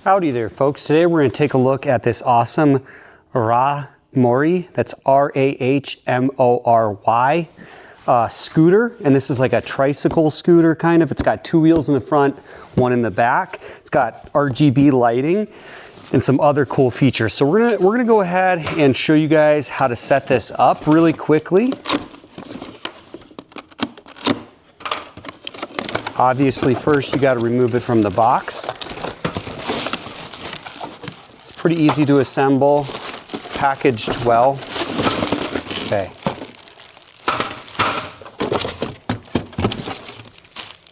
Howdy there, folks. Today we're going to take a look at this awesome Rahmory, that's R-A-H-M-O-R-Y scooter. And this is like a tricycle scooter kind of. It's got two wheels in the front, one in the back. It's got RGB lighting and some other cool features. So we're gonna go ahead and show you guys how to set this up really quickly. Obviously, first you got to remove it from the box. It's pretty easy to assemble, packaged well. Okay.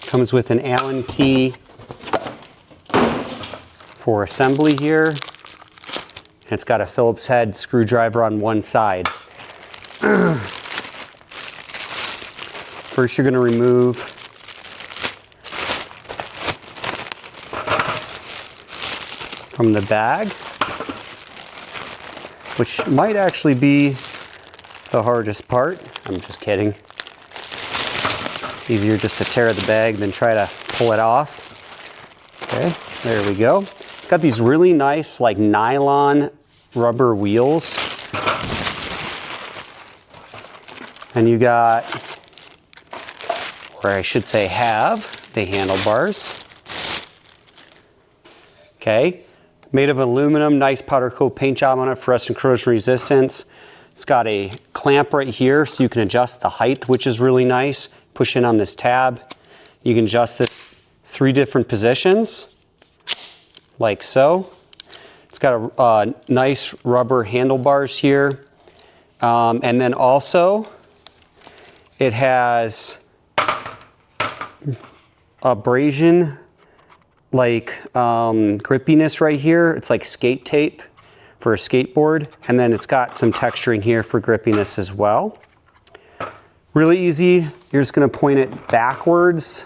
Comes with an Allen key for assembly here. And it's got a Phillips head screwdriver on one side. First, you're going to remove from the bag, which might actually be the hardest part. I'm just kidding. Easier just to tear the bag than try to pull it off. Okay, there we go. It's got these really nice like nylon rubber wheels. And you got, or I should say have, the handlebars. Okay. Made of aluminum, nice powder coat paint job on it for rust and corrosion resistance. It's got a clamp right here so you can adjust the height, which is really nice. Push in on this tab. You can adjust this 3 different positions, like so. It's got a nice rubber handlebars here. And then also, it has abrasion like grippiness right here. It's like skate tape for a skateboard. And then it's got some texturing here for grippiness as well. Really easy. You're just gonna point it backwards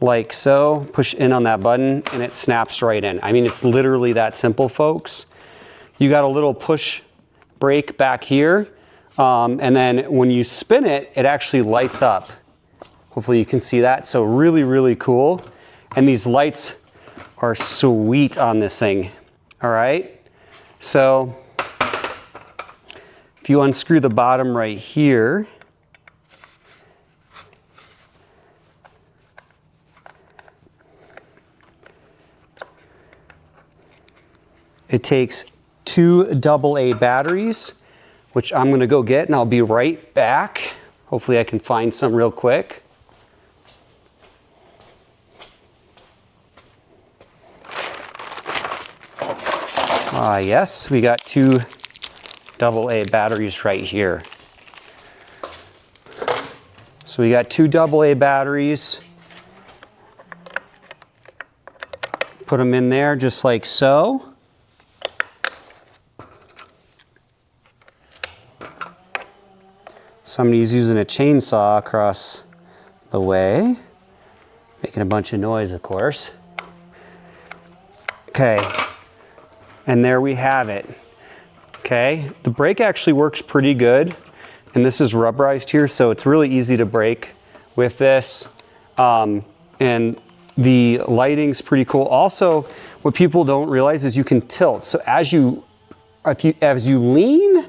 like so. Push in on that button and it snaps right in. I mean, it's literally that simple, folks. You got a little push brake back here. And then when you spin it, it actually lights up. Hopefully you can see that. So really, really cool. And these lights are sweet on this thing. All right. So if you unscrew the bottom right here, it takes 2 AA batteries, which I'm going to go get and I'll be right back. Hopefully I can find some real quick. Yes, we got 2 AA batteries right here. So we got 2 AA batteries. Put them in there just like so. Somebody's using a chainsaw across the way, making a bunch of noise, of course. Okay. And there we have it. Okay, the brake actually works pretty good. And this is rubberized here, so it's really easy to brake with this. And the lighting's pretty cool. Also, what people don't realize is you can tilt. So as you lean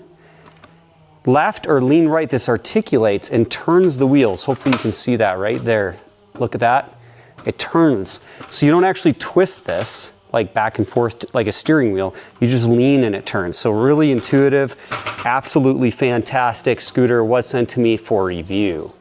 left or lean right, this articulates and turns the wheels. Hopefully you can see that right there. Look at that. It turns. So you don't actually twist this like back and forth like a steering wheel. You just lean and it turns. So really intuitive, absolutely fantastic scooter was sent to me for review.